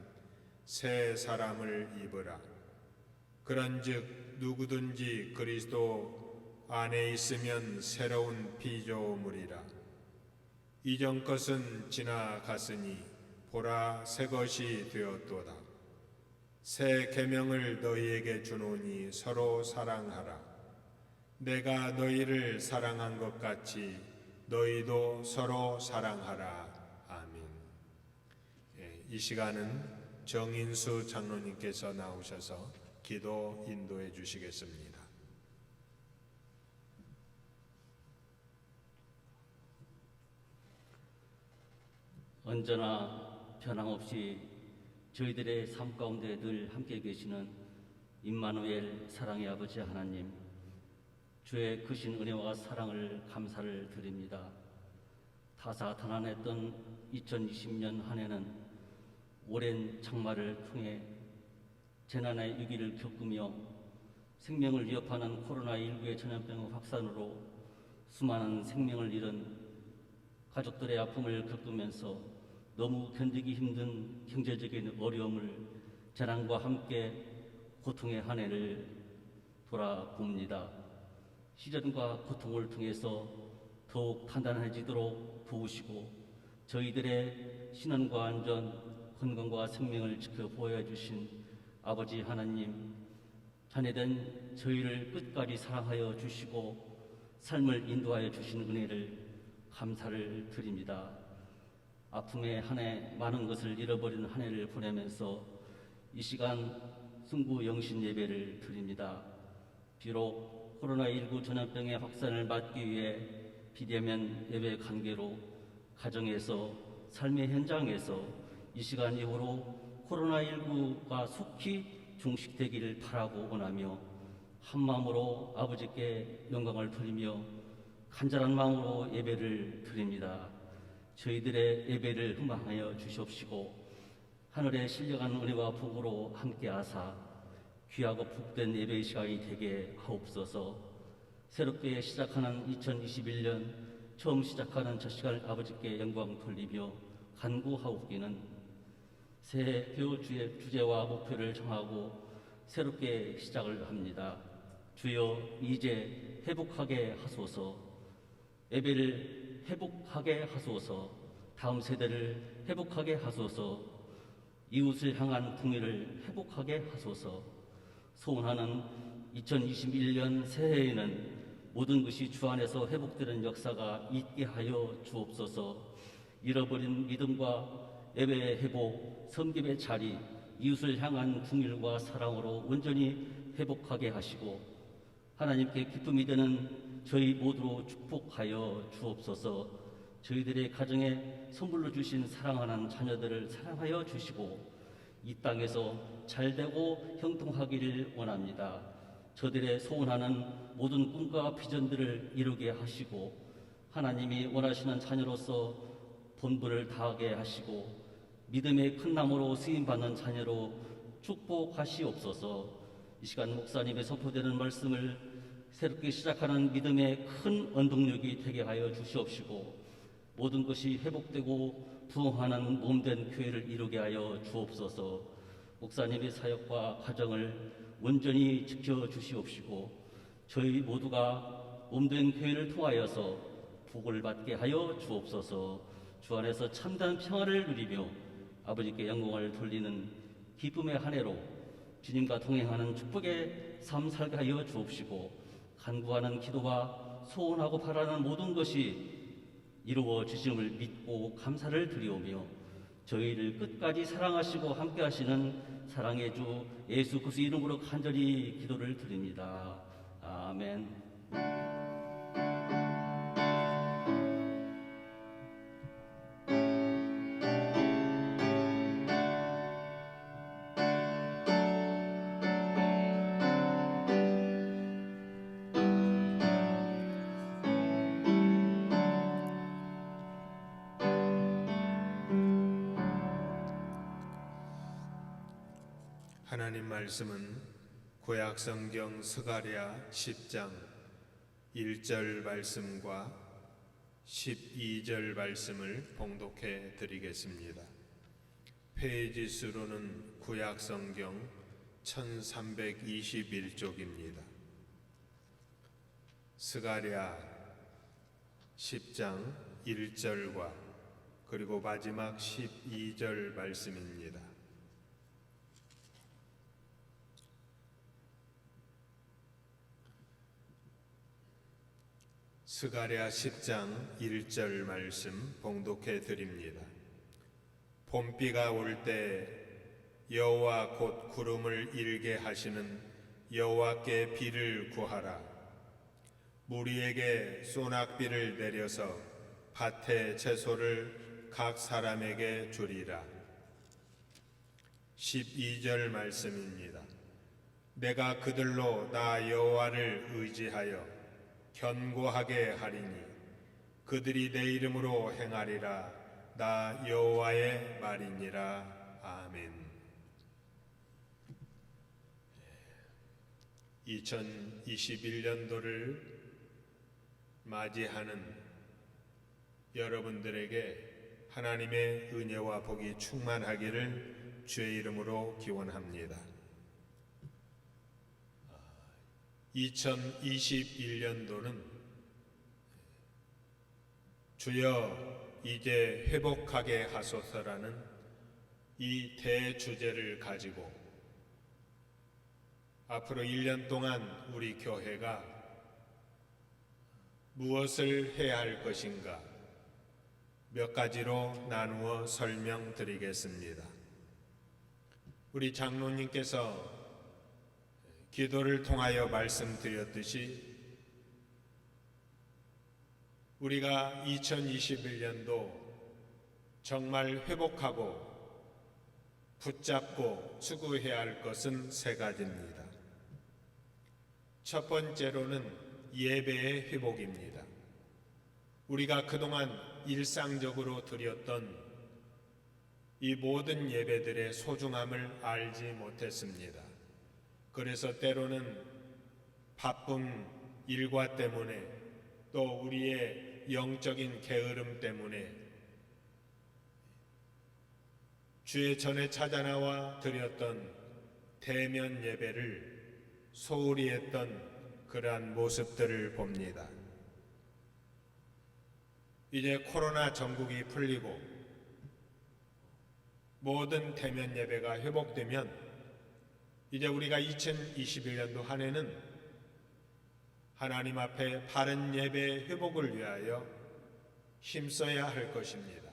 새 사람을 입으라. 그런즉 누구든지 그리스도 안에 있으면 새로운 피조물이라. 이전 것은 지나갔으니 보라, 새 것이 되었도다. 새 계명을 너희에게 주노니 서로 사랑하라. 내가 너희를 사랑한 것 같이 너희도 서로 사랑하라. 아멘. 이 시간은 정인수 장로님께서 나오셔서 기도 인도해 주시겠습니다. 언제나 변함없이 저희들의 삶 가운데 늘 함께 계시는 임마누엘 사랑의 아버지 하나님, 주의 크신 은혜와 사랑을 감사를 드립니다. 다사다난했던 2020년 한 해는 오랜 장마를 통해 재난의 위기를 겪으며 생명을 위협하는 코로나19의 전염병 확산으로 수많은 생명을 잃은 가족들의 아픔을 겪으면서 너무 견디기 힘든 경제적인 어려움을 재난과 함께 고통의 한 해를 돌아봅니다. 시련과 고통을 통해서 더욱 단단해지도록 도우시고 저희들의 신원과 안전, 건강과 생명을 지켜보호해 주신 아버지 하나님, 자녀된 저희를 끝까지 사랑하여 주시고 삶을 인도하여 주신 은혜를 감사를 드립니다. 아픔의 한 해 많은 것을 잃어버리는 한 해를 보내면서 이 시간 순구 영신 예배를 드립니다. 비록 코로나19 전염병의 확산을 막기 위해 비대면 예배 관계로 가정에서 삶의 현장에서 이 시간 이후로 코로나19가 속히 종식되기를 바라고 원하며 한 마음으로 아버지께 영광을 돌리며 간절한 마음으로 예배를 드립니다. 저희들의 예배를 흠망하여 주시옵시고 하늘에 신령한 은혜와 복으로 함께하사 귀하고 복된 예배의 시간이 되게 하옵소서. 새롭게 시작하는 2021년 처음 시작하는 저 시간을 아버지께 영광 돌리며 간구하옵기는 새해 교주의 주제와 목표를 정하고 새롭게 시작을 합니다. 주여 이제 회복하게 하소서. 예배를 회복하게 하소서. 다음 세대를 회복하게 하소서. 이웃을 향한 궁의를 회복하게 하소서. 소원하는 2021년 새해에는 모든 것이 주 안에서 회복되는 역사가 있게 하여 주옵소서. 잃어버린 믿음과 예배의 회복, 섬김의 자리, 이웃을 향한 궁일과 사랑으로 온전히 회복하게 하시고 하나님께 기쁨이 되는 저희 모두로 축복하여 주옵소서. 저희들의 가정에 선물로 주신 사랑하는 자녀들을 사랑하여 주시고 이 땅에서 잘되고 형통하기를 원합니다. 저들의 소원하는 모든 꿈과 비전들을 이루게 하시고 하나님이 원하시는 자녀로서 본분을 다하게 하시고 믿음의 큰 나무로 쓰임받는 자녀로 축복하시옵소서. 이 시간 목사님의 선포되는 말씀을 새롭게 시작하는 믿음의 큰 원동력이 되게 하여 주시옵시고 모든 것이 회복되고 부흥하는 몸된 교회를 이루게 하여 주옵소서. 목사님의 사역과 가정을 온전히 지켜주시옵시고 저희 모두가 몸된 교회를 통하여서 복을 받게 하여 주옵소서. 주 안에서 참된 평화를 누리며 아버지께 영광을 돌리는 기쁨의 한 해로 주님과 동행하는 축복의 삶 살게 하여 주옵시고 간구하는 기도와 소원하고 바라는 모든 것이 이루어 주심을 믿고 감사를 드리오며 저희를 끝까지 사랑하시고 함께 하시는 사랑의 주 예수 그리스도 이름으로 간절히 기도를 드립니다. 아멘. 하나님 말씀은 구약 성경 스가랴 10장 1절 말씀과 12절 말씀을 봉독해 드리겠습니다. 페이지 수로는 구약 성경 1321쪽입니다. 스가랴 10장 1절과 그리고 마지막 12절 말씀입니다. 스가랴 10장 1절 말씀 봉독해 드립니다. 봄비가 올 때 여호와 곧 구름을 일게 하시는 여호와께 비를 구하라. 무리에게 소낙비를 내려서 밭의 채소를 각 사람에게 주리라. 12절 말씀입니다. 내가 그들로 나 여호와를 의지하여 견고하게 하리니 그들이 내 이름으로 행하리라. 나 여호와의 말이니라. 아멘. 2021년도를 맞이하는 여러분들에게 하나님의 은혜와 복이 충만하기를 주의 이름으로 기원합니다. 2021년도는 주여 이제 회복하게 하소서라는 이 대주제를 가지고 앞으로 1년 동안 우리 교회가 무엇을 해야 할 것인가 몇 가지로 나누어 설명드리겠습니다. 우리 장로님께서 기도를 통하여 말씀드렸듯이 우리가 2021년도 정말 회복하고 붙잡고 추구해야 할 것은 세 가지입니다. 첫 번째로는 예배의 회복입니다. 우리가 그동안 일상적으로 드렸던 이 모든 예배들의 소중함을 알지 못했습니다. 그래서 때로는 바쁜 일과 때문에 또 우리의 영적인 게으름 때문에 주의 전에 찾아나와 드렸던 대면 예배를 소홀히 했던 그러한 모습들을 봅니다. 이제 코로나 전국이 풀리고 모든 대면 예배가 회복되면 이제 우리가 2021년도 한 해는 하나님 앞에 바른 예배 회복을 위하여 힘써야 할 것입니다.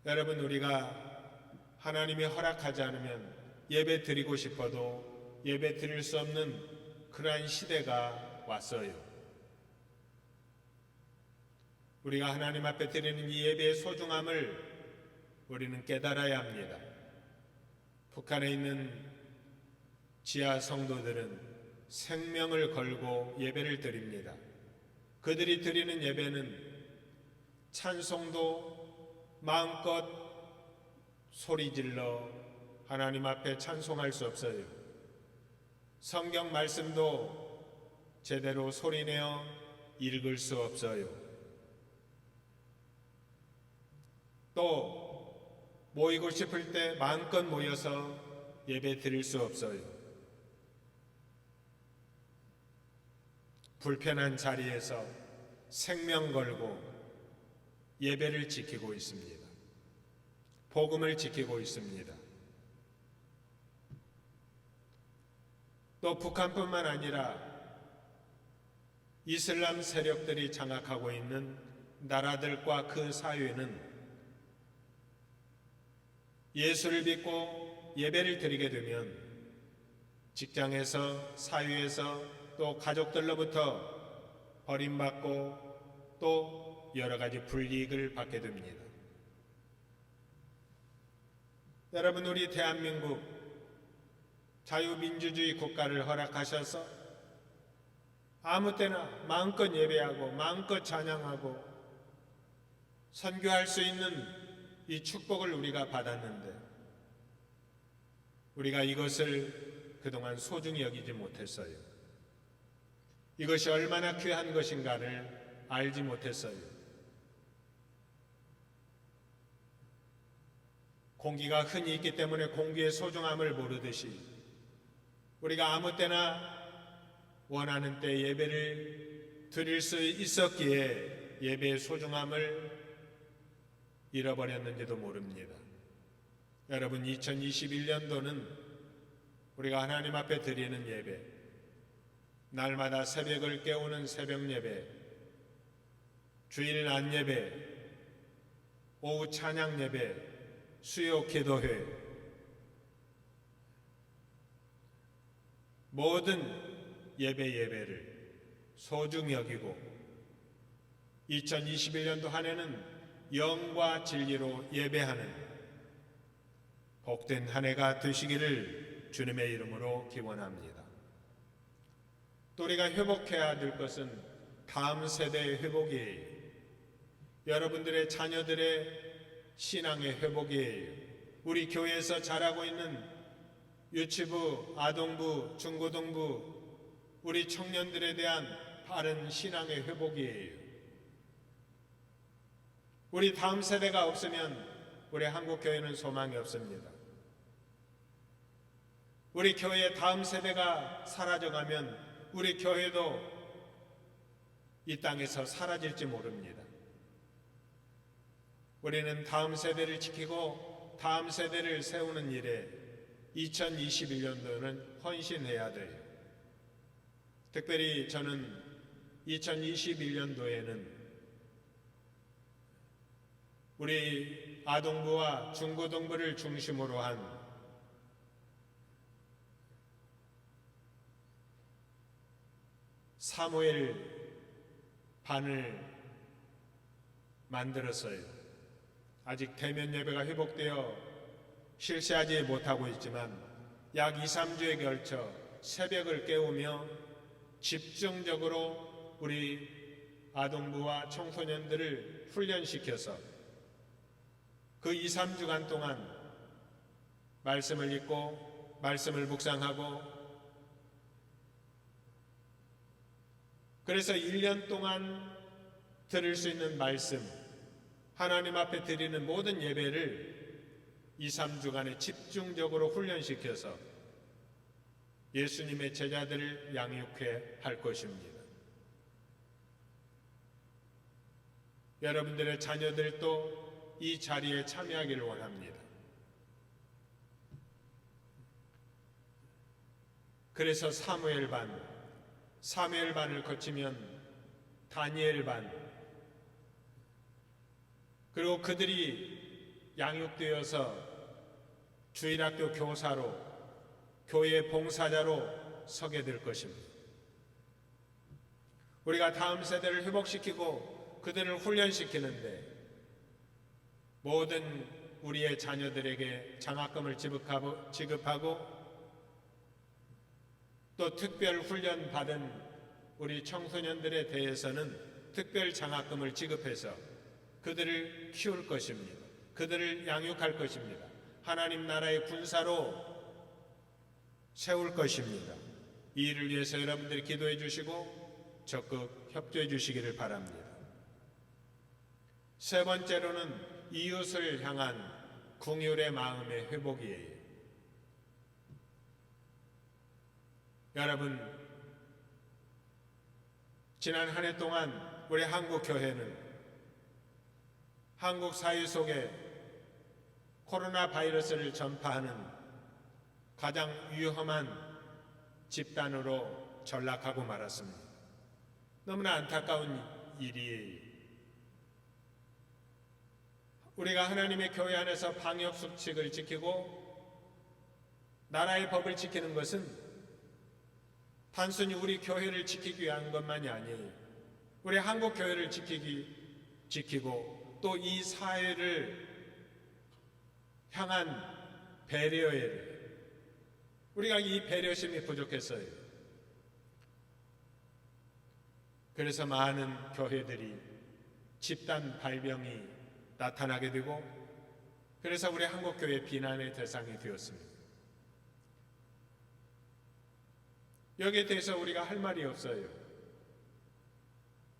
여러분, 우리가 하나님이 허락하지 않으면 예배 드리고 싶어도 예배 드릴 수 없는 그러한 시대가 왔어요. 우리가 하나님 앞에 드리는 이 예배의 소중함을 우리는 깨달아야 합니다. 북한에 있는 지하 성도들은 생명을 걸고 예배를 드립니다. 그들이 드리는 예배는 찬송도 마음껏 소리질러 하나님 앞에 찬송할 수 없어요. 성경 말씀도 제대로 소리내어 읽을 수 없어요. 또 모이고 싶을 때 마음껏 모여서 예배 드릴 수 없어요. 불편한 자리에서 생명 걸고 예배를 지키고 있습니다. 복음을 지키고 있습니다. 또 북한뿐만 아니라 이슬람 세력들이 장악하고 있는 나라들과 그 사회는 예수를 믿고 예배를 드리게 되면 직장에서, 사회에서, 또 가족들로부터 버림받고 또 여러 가지 불이익을 받게 됩니다. 여러분, 우리 대한민국 자유민주주의 국가를 허락하셔서 아무 때나 마음껏 예배하고 마음껏 찬양하고 선교할 수 있는 이 축복을 우리가 받았는데 우리가 이것을 그동안 소중히 여기지 못했어요. 이것이 얼마나 귀한 것인가를 알지 못했어요. 공기가 흔히 있기 때문에 공기의 소중함을 모르듯이 우리가 아무 때나 원하는 때 예배를 드릴 수 있었기에 예배의 소중함을 잃어버렸는지도 모릅니다. 여러분, 2021년도는 우리가 하나님 앞에 드리는 예배, 날마다 새벽을 깨우는 새벽 예배, 주일 낮 예배, 오후 찬양 예배, 수요 기도회, 모든 예배를 소중히 여기고 2021년도 한 해는 영과 진리로 예배하는 복된 한 해가 되시기를 주님의 이름으로 기원합니다. 또 우리가 회복해야 될 것은 다음 세대의 회복이에요. 여러분들의 자녀들의 신앙의 회복이에요. 우리 교회에서 자라고 있는 유치부, 아동부, 중고등부, 우리 청년들에 대한 바른 신앙의 회복이에요. 우리 다음 세대가 없으면 우리 한국교회는 소망이 없습니다. 우리 교회의 다음 세대가 사라져가면 우리 교회도 이 땅에서 사라질지 모릅니다. 우리는 다음 세대를 지키고 다음 세대를 세우는 일에 2021년도는 헌신해야 돼요. 특별히 저는 2021년도에는 우리 아동부와 중고등부를 중심으로 한 사무엘 반을 만들었어요. 아직 대면 예배가 회복되어 실시하지 못하고 있지만 약 2, 3주에 걸쳐 새벽을 깨우며 집중적으로 우리 아동부와 청소년들을 훈련시켜서 그 2, 3주간 동안 말씀을 읽고 말씀을 묵상하고 그래서 1년 동안 들을 수 있는 말씀, 하나님 앞에 드리는 모든 예배를 2, 3주간에 집중적으로 훈련시켜서 예수님의 제자들을 양육해 할 것입니다. 여러분들의 자녀들도 이 자리에 참여하기를 원합니다. 그래서 사무엘반을 거치면 다니엘반, 그리고 그들이 양육되어서 주일학교 교사로, 교회 봉사자로 서게 될 것입니다. 우리가 다음 세대를 회복시키고 그들을 훈련시키는데 모든 우리의 자녀들에게 장학금을 지급하고 또 특별 훈련 받은 우리 청소년들에 대해서는 특별 장학금을 지급해서 그들을 키울 것입니다. 그들을 양육할 것입니다. 하나님 나라의 군사로 세울 것입니다. 이 일을 위해서 여러분들이 기도해 주시고 적극 협조해 주시기를 바랍니다. 세 번째로는 이웃을 향한 긍휼의 마음의 회복이에요. 여러분, 지난 한 해 동안 우리 한국 교회는 한국 사회 속에 코로나 바이러스를 전파하는 가장 위험한 집단으로 전락하고 말았습니다. 너무나 안타까운 일이에요. 우리가 하나님의 교회 안에서 방역 수칙을 지키고 나라의 법을 지키는 것은 단순히 우리 교회를 지키기 위한 것만이 아니에요. 우리 한국 교회를 지키고 또 이 사회를 향한 배려에 우리가 이 배려심이 부족했어요. 그래서 많은 교회들이 집단 발병이 나타나게 되고 그래서 우리 한국교회 비난의 대상이 되었습니다. 여기에 대해서 우리가 할 말이 없어요.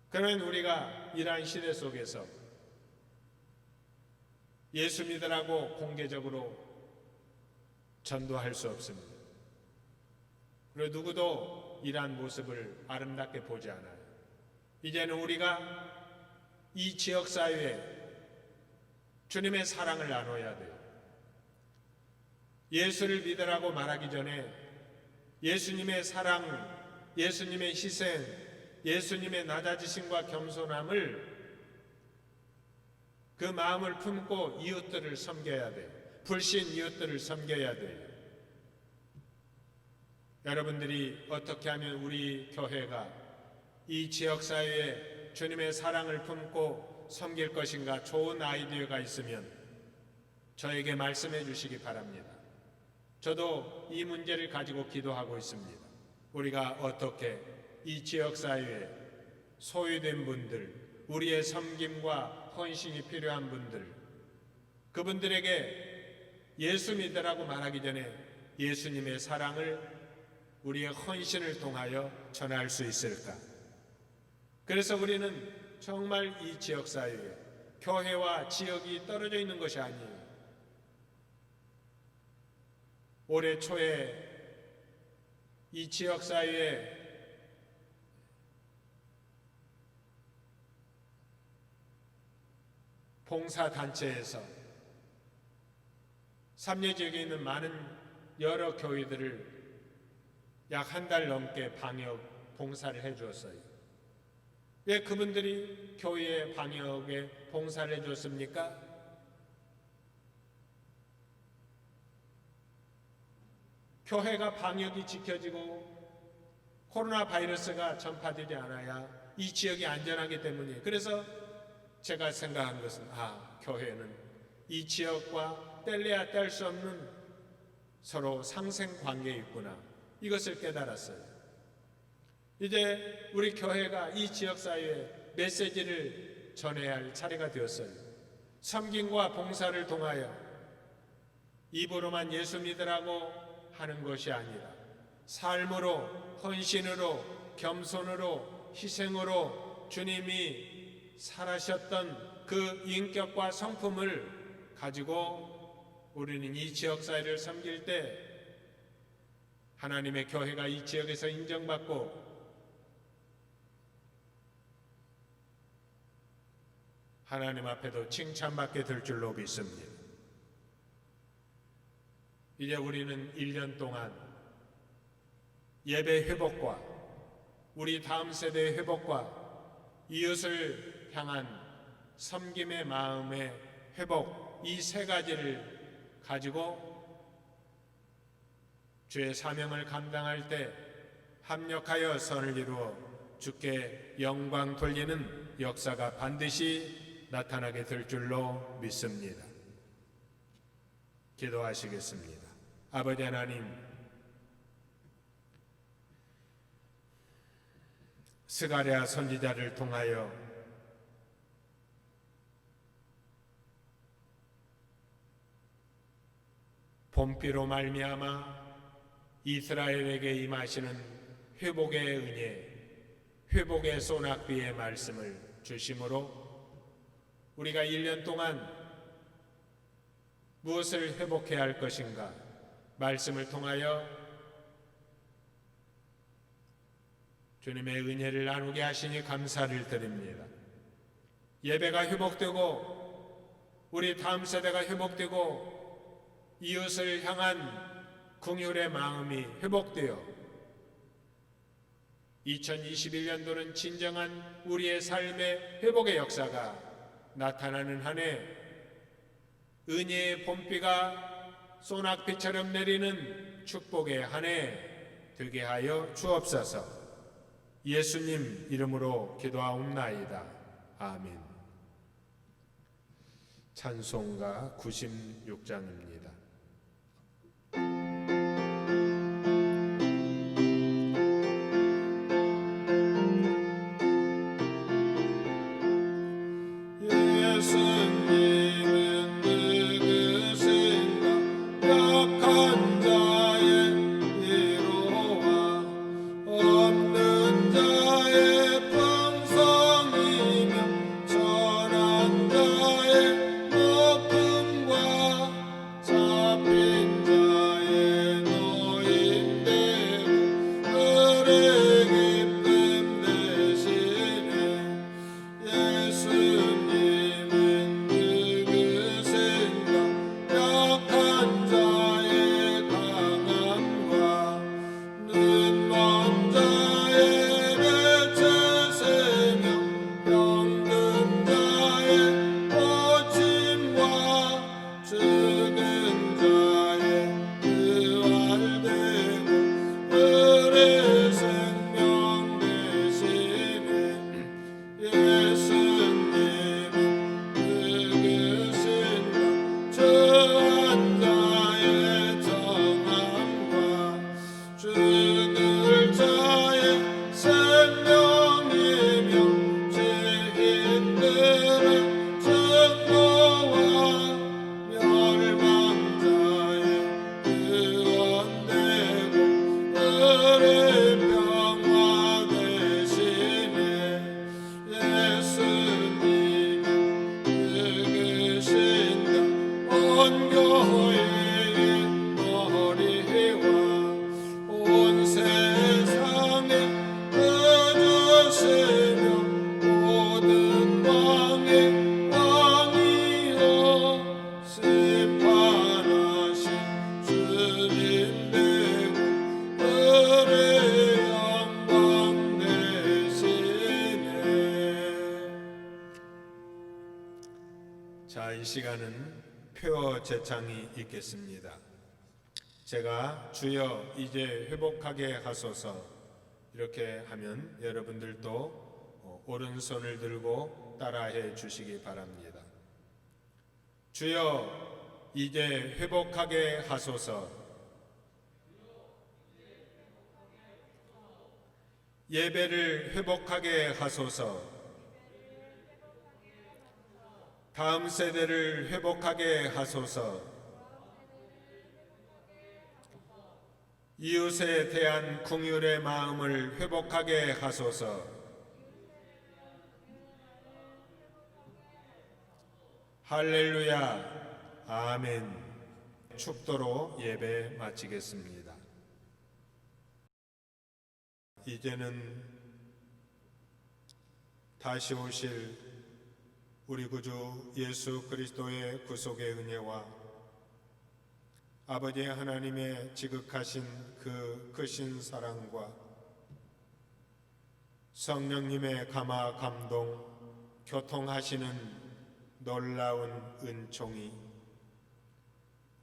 그러면 우리가 이러한 시대 속에서 예수 믿으라고 공개적으로 전도할 수 없습니다. 그리고 누구도 이러한 모습을 아름답게 보지 않아요. 이제는 우리가 이 지역사회에 주님의 사랑을 나눠야 돼요. 예수를 믿으라고 말하기 전에 예수님의 사랑, 예수님의 희생, 예수님의 낮아지심과 겸손함을 그 마음을 품고 이웃들을 섬겨야 돼요. 불신 이웃들을 섬겨야 돼요. 여러분들이 어떻게 하면 우리 교회가 이 지역사회에 주님의 사랑을 품고 섬길 것인가 좋은 아이디어가 있으면 저에게 말씀해 주시기 바랍니다. 저도 이 문제를 가지고 기도하고 있습니다. 우리가 어떻게 이 지역사회에 소외된 분들, 우리의 섬김과 헌신이 필요한 분들, 그분들에게 예수 믿으라고 말하기 전에 예수님의 사랑을 우리의 헌신을 통하여 전할 수 있을까? 그래서 우리는 정말 이 지역사회에 교회와 지역이 떨어져 있는 것이 아니에요. 올해 초에 이 지역사회에 봉사단체에서 삼례 지역에 있는 많은 여러 교회들을 약 한 달 넘게 방역 봉사를 해주었어요. 왜 그분들이 교회의 방역에 봉사를 해줬습니까? 교회가 방역이 지켜지고 코로나 바이러스가 전파되지 않아야 이 지역이 안전하기 때문이에요. 그래서 제가 생각한 것은 교회는 이 지역과 뗄래야 뗄 수 없는 서로 상생 관계에 있구나. 이것을 깨달았어요. 이제 우리 교회가 이 지역사회에 메시지를 전해야 할 차례가 되었어요. 섬김과 봉사를 통하여 입으로만 예수 믿으라고 하는 것이 아니라 삶으로, 헌신으로, 겸손으로, 희생으로 주님이 살아셨던 그 인격과 성품을 가지고 우리는 이 지역사회를 섬길 때 하나님의 교회가 이 지역에서 인정받고 하나님 앞에도 칭찬받게 될 줄로 믿습니다. 이제 우리는 1년 동안 예배 회복과 우리 다음 세대의 회복과 이웃을 향한 섬김의 마음의 회복, 이 세 가지를 가지고 주의 사명을 감당할 때 합력하여 선을 이루어 주께 영광 돌리는 역사가 반드시 나타나게 될 줄로 믿습니다. 기도하시겠습니다. 아버지 하나님, 스가랴 선지자를 통하여 봄비로 말미암아 이스라엘에게 임하시는 회복의 은혜, 회복의 소낙비의 말씀을 주심으로 우리가 1년 동안 무엇을 회복해야 할 것인가 말씀을 통하여 주님의 은혜를 나누게 하시니 감사를 드립니다. 예배가 회복되고 우리 다음 세대가 회복되고 이웃을 향한 긍휼의 마음이 회복되어 2021년도는 진정한 우리의 삶의 회복의 역사가 나타나는 한 해, 은혜의 봄비가 소낙비처럼 내리는 축복의 한 해 되게 하여 주옵소서. 예수님 이름으로 기도하옵나이다. 아멘. 찬송가 96장입니다. 예수님은 누구신가 약한 자의 위로와 없는 자의 풍성이며 천한 자의 높음과 잡힌 자의 노임되고 을의 기쁨 되시네. 예수님은 누구신가 약한 자의 강함과 눈먼 자의 빛을 세며 병든 자의 고침과 죽은 자의 부활되고 을의 생명 되시네. 예수님은 누구신가 저한 자의 정함과 죽을 자의 생명이며 죄인들의 증거와 멸망자의 구원되고 을의 평화 되시네. 예수님은 누구신가 온 교회의 머리와 온 세상에 거주시며 모든 왕의 왕이여 심판하신 주님 되고 을의 영광 되시네. 자, 이 시간은 표 제창이 있겠습니다. 제가 주여 이제 회복하게 하소서 이렇게 하면 여러분들도 오른손을 들고 따라해 주시기 바랍니다. 주여 이제 회복하게 하소서. 예배를 회복하게 하소서. 다음 세대를 회복하게 하소서. 이웃에 대한 긍휼의 마음을 회복하게 하소서. 할렐루야. 아멘. 축도로 예배 마치겠습니다. 이제는 다시 오실 우리 구주 예수 그리스도의 구속의 은혜와 아버지 하나님의 지극하신 그 크신 사랑과 성령님의 감화 감동 교통하시는 놀라운 은총이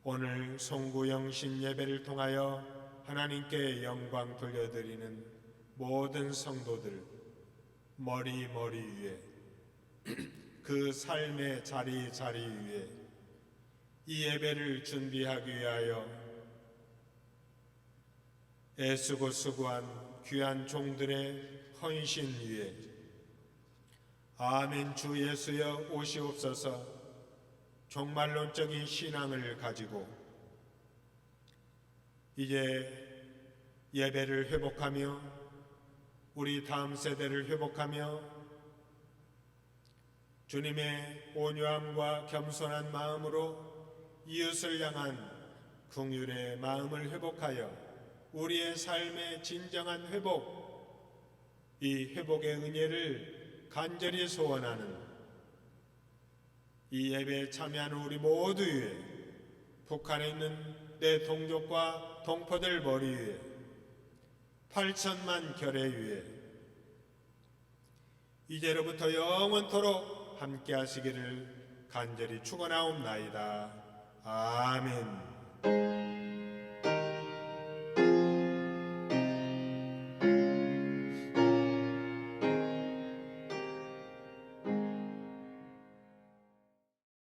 오늘 송구영신 예배를 통하여 하나님께 영광 돌려드리는 모든 성도들 머리 위에 그 삶의 자리 위에 이 예배를 준비하기 위하여 애쓰고 수고한 귀한 종들의 헌신 위에 아멘 주 예수여 오시옵소서 종말론적인 신앙을 가지고 이제 예배를 회복하며 우리 다음 세대를 회복하며 주님의 온유함과 겸손한 마음으로 이웃을 향한 긍휼의 마음을 회복하여 우리의 삶의 진정한 회복, 이 회복의 은혜를 간절히 소원하는 이 예배에 참여하는 우리 모두 위에 북한에 있는 내 동족과 동포들 머리 위에 8천만 결의 위에 이제로부터 영원토록 함께 하시기를 간절히 축원하옵나이다. 아멘.